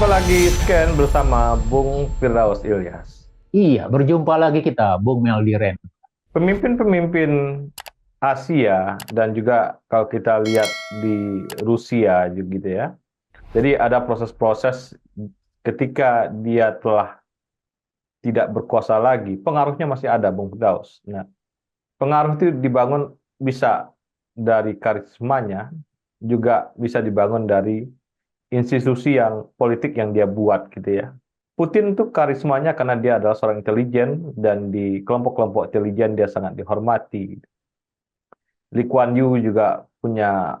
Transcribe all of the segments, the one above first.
Jumpa lagi Scan bersama Bung Firdaus Ilyas. Iya, berjumpa lagi kita, Bung Meldi Ren. Pemimpin-pemimpin Asia dan juga kalau kita lihat di Rusia gitu ya. Jadi ada proses-proses ketika dia telah tidak berkuasa lagi, pengaruhnya masih ada, Bung Firdaus. Nah, pengaruh itu dibangun bisa dari karismanya, juga bisa dibangun dari institusi yang politik yang dia buat gitu ya. Putin tuh karismanya karena dia adalah seorang intelijen dan di kelompok-kelompok intelijen dia sangat dihormati. Lee Kuan Yew juga punya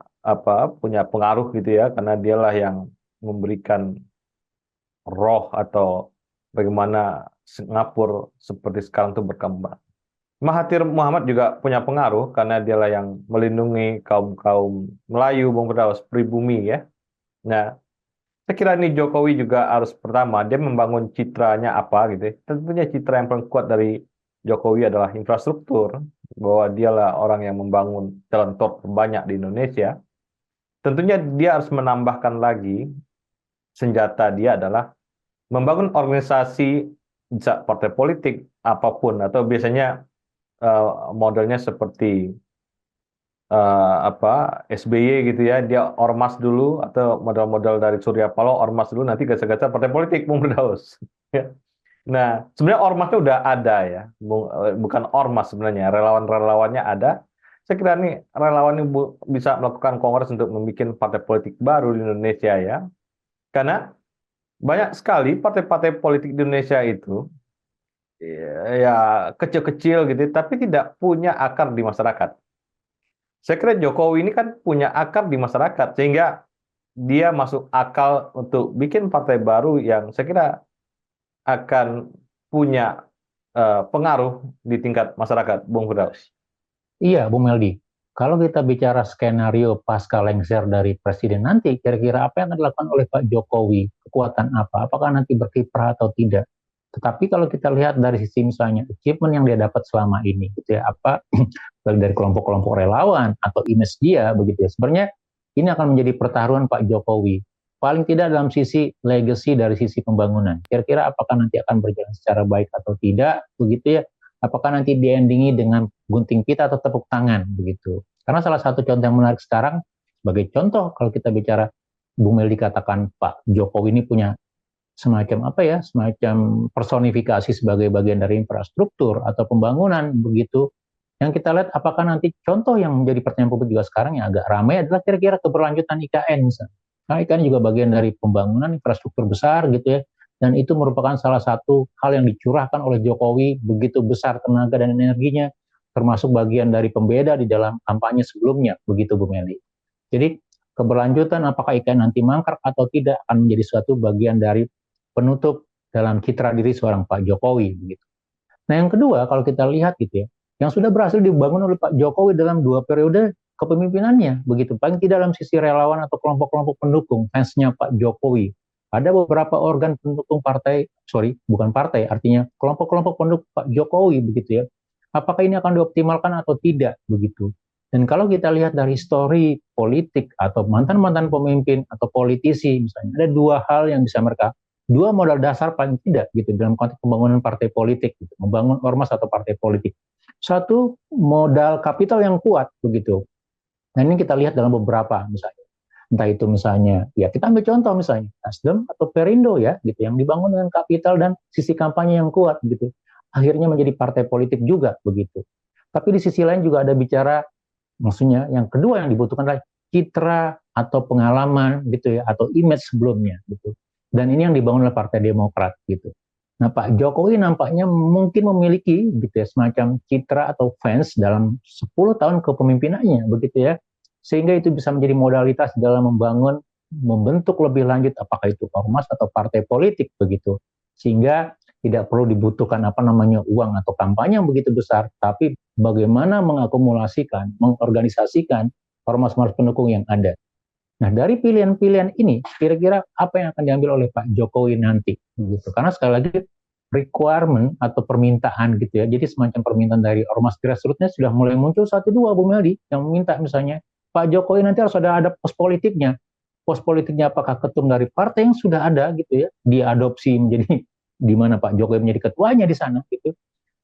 pengaruh gitu ya karena dialah yang memberikan roh atau bagaimana Singapura seperti sekarang itu berkembang. Mahathir Muhammad juga punya pengaruh karena dialah yang melindungi kaum-kaum Melayu, Bung Firdaus, pribumi ya. Nah, saya kira ini Jokowi juga harus pertama dia membangun citranya apa gitu ya. Tentunya citra yang paling kuat dari Jokowi adalah infrastruktur, bahwa dialah orang yang membangun jalan tol terbanyak di Indonesia. Tentunya dia harus menambahkan lagi senjata dia adalah membangun organisasi partai politik apapun atau biasanya modelnya seperti SBY gitu ya, dia ormas dulu atau modal-modal dari Surya Paloh ormas dulu nanti gasa-gasa partai politik Bung Firdaus. Ya. Nah, sebenarnya ormasnya udah ada ya, bukan ormas sebenarnya, relawan-relawannya ada. Saya kira nih relawan ini bisa melakukan kongres untuk membuat partai politik baru di Indonesia ya. Karena banyak sekali partai-partai politik di Indonesia itu ya kecil-kecil gitu, tapi tidak punya akar di masyarakat. Saya kira Jokowi ini kan punya akar di masyarakat, sehingga dia masuk akal untuk bikin partai baru yang saya kira akan punya pengaruh di tingkat masyarakat, Bung Firdaus. Iya, Bung Meldi. Kalau kita bicara skenario pasca lengser dari presiden nanti, kira-kira apa yang akan dilakukan oleh Pak Jokowi? Kekuatan apa? Apakah nanti berkiprah atau tidak? Tetapi kalau kita lihat dari sisi misalnya achievement yang dia dapat selama ini, gitu ya, apa baik dari kelompok-kelompok relawan atau image dia, begitu ya. Sebenarnya ini akan menjadi pertaruhan Pak Jokowi. Paling tidak dalam sisi legacy dari sisi pembangunan. Kira-kira apakah nanti akan berjalan secara baik atau tidak, begitu ya? Apakah nanti diendingi dengan gunting pita atau tepuk tangan begitu. Karena salah satu contoh yang menarik sekarang, sebagai contoh kalau kita bicara Bung Mel dikatakan Pak Jokowi ini punya semacam apa ya, semacam personifikasi sebagai bagian dari infrastruktur atau pembangunan begitu. Yang kita lihat apakah nanti contoh yang menjadi pertanyaan publik juga sekarang yang agak ramai adalah kira-kira keberlanjutan IKN misalnya. Nah, IKN juga bagian dari pembangunan infrastruktur besar gitu ya. Dan itu merupakan salah satu hal yang dicurahkan oleh Jokowi begitu besar tenaga dan energinya, termasuk bagian dari pembeda di dalam kampanye sebelumnya, begitu Bu Meli. Jadi keberlanjutan apakah IKN nanti mangkrak atau tidak akan menjadi suatu bagian dari penutup dalam citra diri seorang Pak Jokowi begitu. Nah, yang kedua kalau kita lihat gitu ya, yang sudah berhasil dibangun oleh Pak Jokowi dalam 2 periode kepemimpinannya begitu, paling tidak dalam sisi relawan atau kelompok-kelompok pendukung fansnya Pak Jokowi. Ada beberapa organ pendukung partai, sorry, bukan partai, artinya kelompok-kelompok pendukung Pak Jokowi begitu ya. Apakah ini akan dioptimalkan atau tidak begitu? Dan kalau kita lihat dari histori politik atau mantan-mantan pemimpin atau politisi misalnya, ada dua hal yang bisa mereka, dua modal dasar paling tidak gitu dalam konteks pembangunan partai politik, gitu, membangun ormas atau partai politik. Satu, modal kapital yang kuat begitu. Nah ini kita lihat dalam beberapa misalnya, entah itu misalnya, ya kita ambil contoh misalnya Nasdem atau Perindo ya, gitu, yang dibangun dengan kapital dan sisi kampanye yang kuat gitu. Akhirnya menjadi partai politik juga begitu. Tapi di sisi lain juga ada bicara, maksudnya yang kedua yang dibutuhkan adalah citra atau pengalaman gitu ya, atau image sebelumnya gitu. Dan ini yang dibangun oleh Partai Demokrat gitu. Nah, Pak Jokowi nampaknya mungkin memiliki gitu ya, semacam citra atau fans dalam 10 tahun kepemimpinannya begitu ya. Sehingga itu bisa menjadi modalitas dalam membangun, membentuk lebih lanjut apakah itu ormas atau partai politik begitu. Sehingga tidak perlu dibutuhkan apa namanya uang atau kampanye yang begitu besar, tapi bagaimana mengakumulasikan, mengorganisasikan ormas-ormas pendukung yang ada. Nah, dari pilihan-pilihan ini, kira-kira apa yang akan diambil oleh Pak Jokowi nanti? Gitu. Karena sekali lagi, requirement atau permintaan gitu ya, jadi semacam permintaan dari ormas grassrootsnya sudah mulai muncul satu dua Bu Meldi, yang meminta misalnya, Pak Jokowi nanti harus ada pos politiknya. pos politiknya apakah ketum dari partai yang sudah ada gitu ya, diadopsi menjadi di mana Pak Jokowi menjadi ketuanya di sana gitu,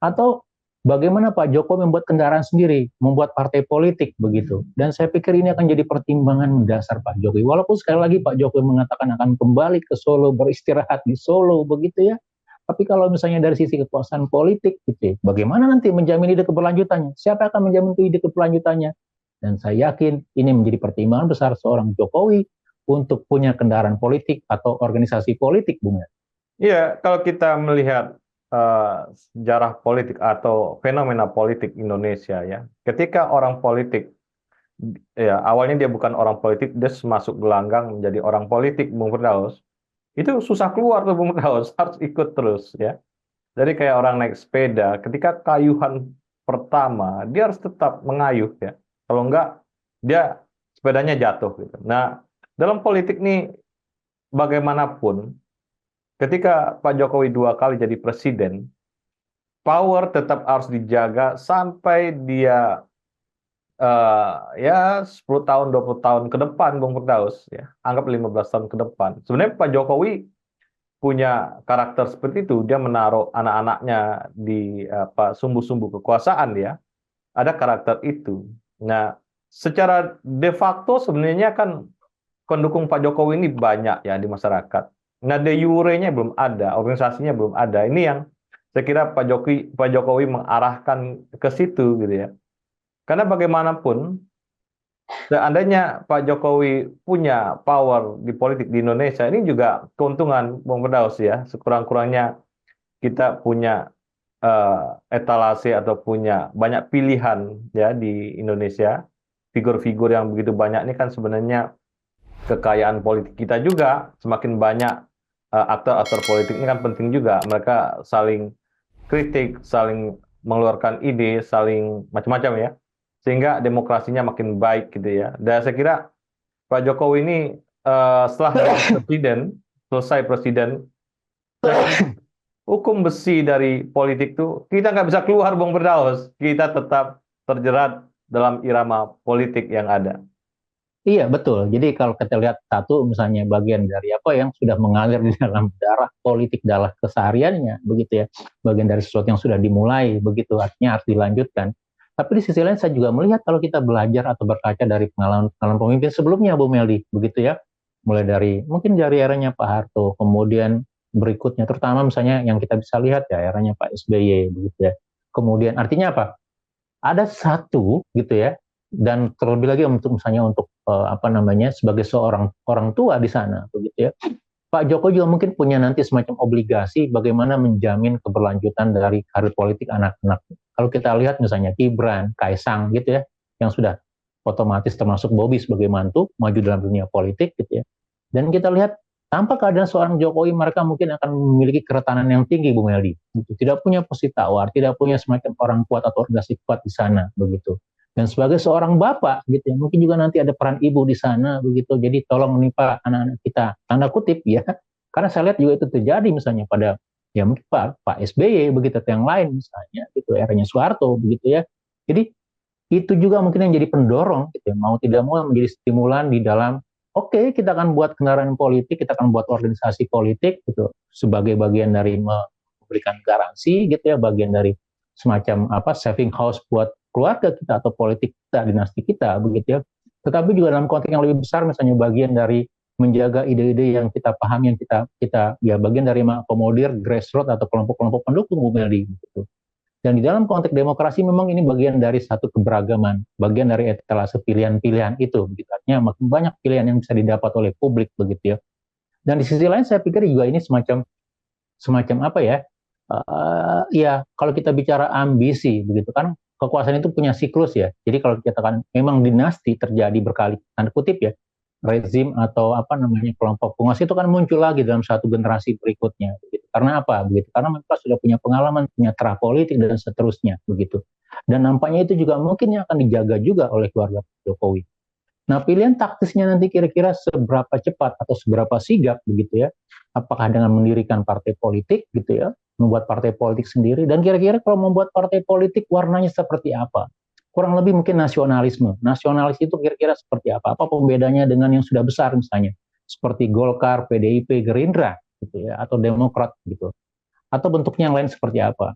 atau bagaimana Pak Jokowi membuat kendaraan sendiri, membuat partai politik begitu. Dan saya pikir ini akan jadi pertimbangan mendasar Pak Jokowi. Walaupun sekali lagi Pak Jokowi mengatakan akan kembali ke Solo, beristirahat di Solo begitu ya. Tapi kalau misalnya dari sisi kekuasaan politik gitu ya, bagaimana nanti menjamin ide keberlanjutannya? Siapa akan menjamin ide keberlanjutannya? Dan saya yakin ini menjadi pertimbangan besar seorang Jokowi untuk punya kendaraan politik atau organisasi politik, Bung. Iya, kalau kita melihat sejarah politik atau fenomena politik Indonesia ya, ketika orang politik ya awalnya dia bukan orang politik, dia masuk gelanggang menjadi orang politik, Bung Firdaus, itu susah keluar tuh Bung Firdaus, harus ikut terus ya. Jadi kayak orang naik sepeda, ketika kayuhan pertama, dia harus tetap mengayuh ya. Kalau enggak, dia sepedanya jatuh gitu. Nah, dalam politik nih bagaimanapun, ketika Pak Jokowi 2 kali jadi presiden, power tetap harus dijaga sampai dia ya 10 tahun, 20 tahun ke depan, Bung Firdaus, ya. Anggap 15 tahun ke depan. Sebenarnya Pak Jokowi punya karakter seperti itu, dia menaruh anak-anaknya di sumbu-sumbu kekuasaan ya. Ada karakter itu. Nah, secara de facto sebenarnya kan pendukung Pak Jokowi ini banyak ya di masyarakat. Nah, de jure-nya belum ada, organisasinya belum ada. Ini yang saya kira Pak Jokowi mengarahkan ke situ gitu ya. Karena bagaimanapun seandainya Pak Jokowi punya power di politik di Indonesia, ini juga keuntungan Bung Firdaus ya. Sekurang-kurangnya kita punya etalase atau punya banyak pilihan ya di Indonesia. Figur-figur yang begitu banyak ini kan sebenarnya kekayaan politik kita juga. Semakin banyak aktor-aktor politik ini kan penting juga. Mereka saling kritik, saling mengeluarkan ide, saling macam-macam ya. Sehingga demokrasinya makin baik gitu ya. Dan saya kira Pak Jokowi ini setelah presiden, selesai presiden, hukum besi dari politik tuh kita nggak bisa keluar Bung Firdaus. Kita tetap terjerat dalam irama politik yang ada. Iya, betul. Jadi kalau kita lihat satu misalnya bagian dari apa yang sudah mengalir di dalam darah politik dalam kesehariannya, begitu ya. Bagian dari sesuatu yang sudah dimulai, begitu artinya harus dilanjutkan. Tapi di sisi lain saya juga melihat kalau kita belajar atau berkaca dari pengalaman pemimpin sebelumnya, Bu Meldi, begitu ya. Mulai dari mungkin dari eranya Pak Harto, kemudian berikutnya, terutama misalnya yang kita bisa lihat ya eranya Pak SBY, begitu ya. Kemudian artinya apa? Ada satu gitu ya, dan terlebih lagi untuk misalnya untuk apa namanya sebagai seorang orang tua di sana begitu ya, Pak Jokowi juga mungkin punya nanti semacam obligasi bagaimana menjamin keberlanjutan dari karir politik anak-anak. Kalau kita lihat misalnya Gibran, Kaisang gitu ya, yang sudah otomatis termasuk Bobi sebagai mantu maju dalam dunia politik gitu ya, dan kita lihat tanpa keadaan seorang Jokowi mereka mungkin akan memiliki keretanan yang tinggi, Bu Meldi. Gitu. Tidak punya posisi tawar, tidak punya semacam orang kuat atau organisasi kuat di sana, begitu. Dan sebagai seorang bapak, gitu ya, mungkin juga nanti ada peran ibu di sana, begitu. Jadi tolong nih Pak, anak-anak kita, tanda kutip ya, karena saya lihat juga itu terjadi misalnya pada ya mungkin Pak SBY begitu atau yang lain misalnya, gitu eranya Soeharto, begitu ya. Jadi itu juga mungkin yang jadi pendorong, gitu ya, mau tidak mau menjadi stimulan di dalam oke, kita akan buat kendaraan politik, kita akan buat organisasi politik gitu sebagai bagian dari memberikan garansi gitu ya, bagian dari semacam apa saving house buat keluarga kita atau politik kita, dinasti kita begitu ya. Tetapi juga dalam konteks yang lebih besar misalnya bagian dari menjaga ide-ide yang kita pahami, yang kita ya bagian dari mengakomodir grassroots atau kelompok-kelompok pendukung Bu Meldi gitu. Dan di dalam konteks demokrasi memang ini bagian dari satu keberagaman, bagian dari etalase pilihan-pilihan itu. Begitu. Artinya makin banyak pilihan yang bisa didapat oleh publik begitu ya. Dan di sisi lain saya pikir juga ini semacam apa ya? Ya kalau kita bicara ambisi begitu kan kekuasaan itu punya siklus ya. Jadi kalau kita kan memang dinasti terjadi berkali tanda kutip ya, rezim atau apa namanya kelompok penguasa itu kan muncul lagi dalam satu generasi berikutnya begitu. Karena apa begitu, karena mereka sudah punya pengalaman, punya terah politik dan seterusnya begitu, dan nampaknya itu juga mungkin yang akan dijaga juga oleh keluarga Jokowi. Nah pilihan taktisnya nanti kira-kira seberapa cepat atau seberapa sigap begitu ya, apakah dengan mendirikan partai politik gitu ya, membuat partai politik sendiri, dan kira-kira kalau membuat partai politik warnanya seperti apa. kurang lebih mungkin nasionalisme. Nasionalis itu kira-kira seperti apa? Apa pembedanya dengan yang sudah besar misalnya, seperti Golkar, PDIP, Gerindra, gitu ya, atau Demokrat, gitu. Atau bentuknya yang lain seperti apa?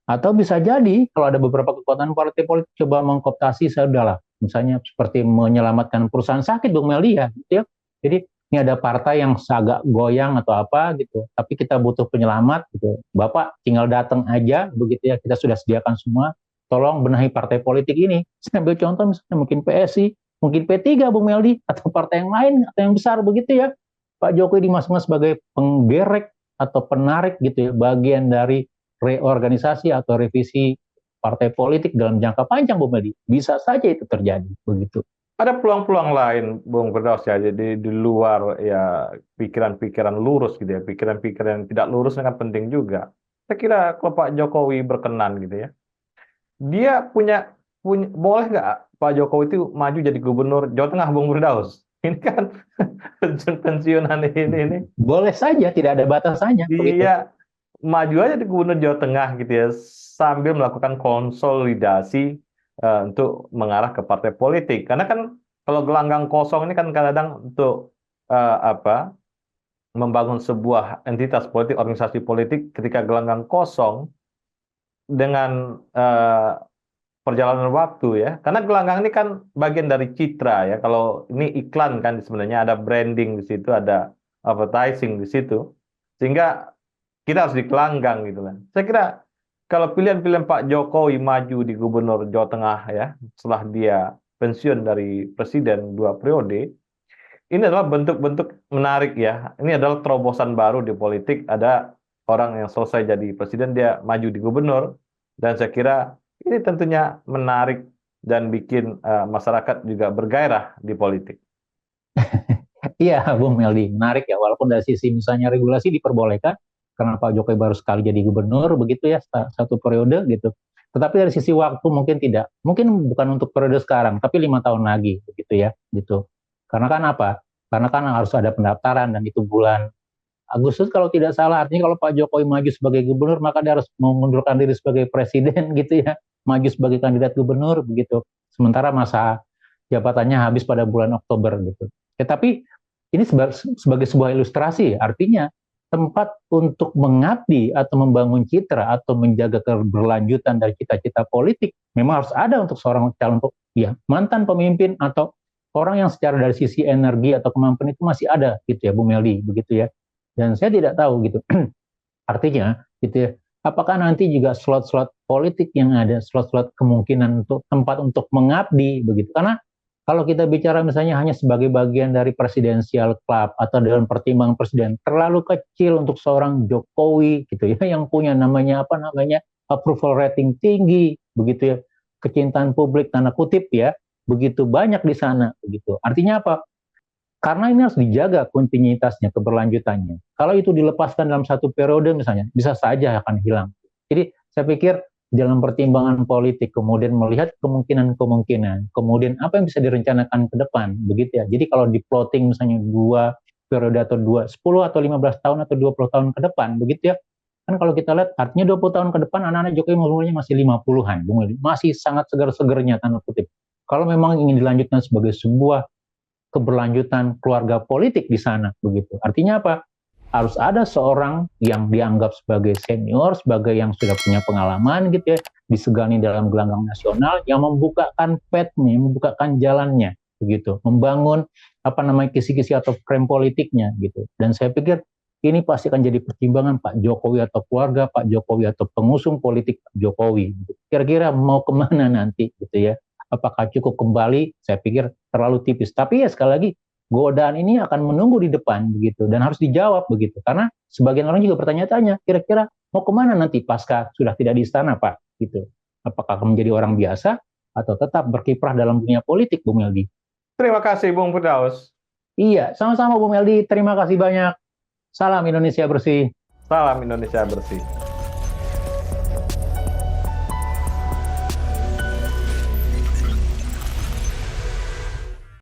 Atau bisa jadi kalau ada beberapa kekuatan partai politik coba mengkooptasi, saya udahlah, misalnya seperti menyelamatkan perusahaan sakit, Bung Meldi ya, gitu ya. Jadi ini ada partai yang agak goyang atau apa gitu, tapi kita butuh penyelamat gitu. Bapak tinggal datang aja begitu ya, kita sudah sediakan semua. Tolong benahi partai politik ini. Saya ambil contoh misalnya mungkin PSI, mungkin P3 Bung Meldi, atau partai yang lain atau yang besar begitu ya. Pak Jokowi dimasukkan sebagai penggerek atau penarik gitu ya, bagian dari reorganisasi atau revisi partai politik dalam jangka panjang, Bung Meldi. Bisa saja itu terjadi begitu. Ada peluang-peluang lain, Bung Firdaus ya, jadi di luar ya pikiran-pikiran lurus gitu ya, pikiran-pikiran yang tidak lurus kan penting juga. Saya kira kalau Pak Jokowi berkenan gitu ya, dia punya boleh nggak Pak Jokowi itu maju jadi gubernur Jawa Tengah, Bung Firdaus? Ini kan pensiunan ini Boleh saja, tidak ada batasannya begitu. dia maju aja di gubernur Jawa Tengah gitu ya, sambil melakukan konsolidasi untuk mengarah ke partai politik. Karena kan kalau gelanggang kosong ini kan kadang-kadang untuk apa membangun sebuah entitas politik, organisasi politik, ketika gelanggang kosong dengan perjalanan waktu ya. Karena gelanggang ini kan bagian dari citra ya. Kalau ini iklan kan sebenarnya ada branding di situ, ada advertising di situ. Sehingga kita harus dikelanggang gitu kan. Saya kira kalau pilihan-pilihan Pak Jokowi maju di gubernur Jawa Tengah ya, setelah dia pensiun dari presiden 2 periode, ini adalah bentuk-bentuk menarik ya. Ini adalah terobosan baru di politik. Ada orang yang selesai jadi presiden, dia maju di gubernur, dan saya kira ini tentunya menarik dan bikin masyarakat juga bergairah di politik. Iya, Bung Meldi, menarik ya. Walaupun dari sisi misalnya regulasi diperbolehkan, karena Pak Jokowi baru sekali jadi gubernur, begitu ya, satu periode gitu. Tetapi dari sisi waktu mungkin tidak. Mungkin bukan untuk periode sekarang, tapi 5 tahun lagi, begitu ya, gitu. Karena kan apa? Karena kan harus ada pendaftaran dan itu bulan Agustus kalau tidak salah. Artinya kalau Pak Jokowi maju sebagai gubernur, maka dia harus mengundurkan diri sebagai presiden, gitu ya. Maju sebagai kandidat gubernur, begitu. Sementara masa jabatannya habis pada bulan Oktober, gitu. Tetapi ini sebagai sebuah ilustrasi, artinya tempat untuk mengabdi atau membangun citra atau menjaga keberlanjutan dari cita-cita politik memang harus ada untuk seorang calon ya, mantan pemimpin atau orang yang secara dari sisi energi atau kemampuan itu masih ada gitu ya, Bu Meldi, begitu ya. Dan saya tidak tahu gitu. Artinya gitu ya, apakah nanti juga slot-slot politik yang ada, slot-slot kemungkinan untuk tempat untuk mengabdi begitu. Karena kalau kita bicara misalnya hanya sebagai bagian dari presidensial club atau dalam pertimbangan presiden, terlalu kecil untuk seorang Jokowi gitu ya, yang punya namanya apa namanya approval rating tinggi begitu ya, kecintaan publik tanda kutip ya, begitu banyak di sana begitu. Artinya apa? Karena ini harus dijaga kontinuitasnya, keberlanjutannya. Kalau itu dilepaskan dalam satu periode misalnya, bisa saja akan hilang. Jadi saya pikir dalam pertimbangan politik, kemudian melihat kemungkinan-kemungkinan, kemudian apa yang bisa direncanakan ke depan, begitu ya. Jadi kalau di plotting misalnya 2 periode atau 10 atau 15 tahun atau 20 tahun ke depan, begitu ya. Kan kalau kita lihat artinya 20 tahun ke depan anak-anak Jokowi umurnya masih 50-an, masih sangat segar-segernya tanda kutip. Kalau memang ingin dilanjutkan sebagai sebuah keberlanjutan keluarga politik di sana, begitu. Artinya apa? Harus ada seorang yang dianggap sebagai senior, sebagai yang sudah punya pengalaman gitu ya, disegani dalam gelanggang nasional, yang membukakan petnya, membukakan jalannya, begitu, membangun apa namanya kisi-kisi atau frame politiknya gitu. Dan saya pikir ini pasti akan jadi pertimbangan Pak Jokowi atau keluarga Pak Jokowi atau pengusung politik Pak Jokowi. Kira-kira mau kemana nanti gitu ya? Apakah cukup kembali? Saya pikir terlalu tipis. Tapi ya sekali lagi godaan ini akan menunggu di depan begitu dan harus dijawab begitu, karena sebagian orang juga bertanya-tanya kira-kira mau kemana nanti pasca sudah tidak di istana Pak gitu, apakah akan menjadi orang biasa atau tetap berkiprah dalam dunia politik, Bu Meldi. Terima kasih Bung Firdaus. Iya, sama-sama Bu Meldi, terima kasih banyak. Salam Indonesia bersih. Salam Indonesia bersih.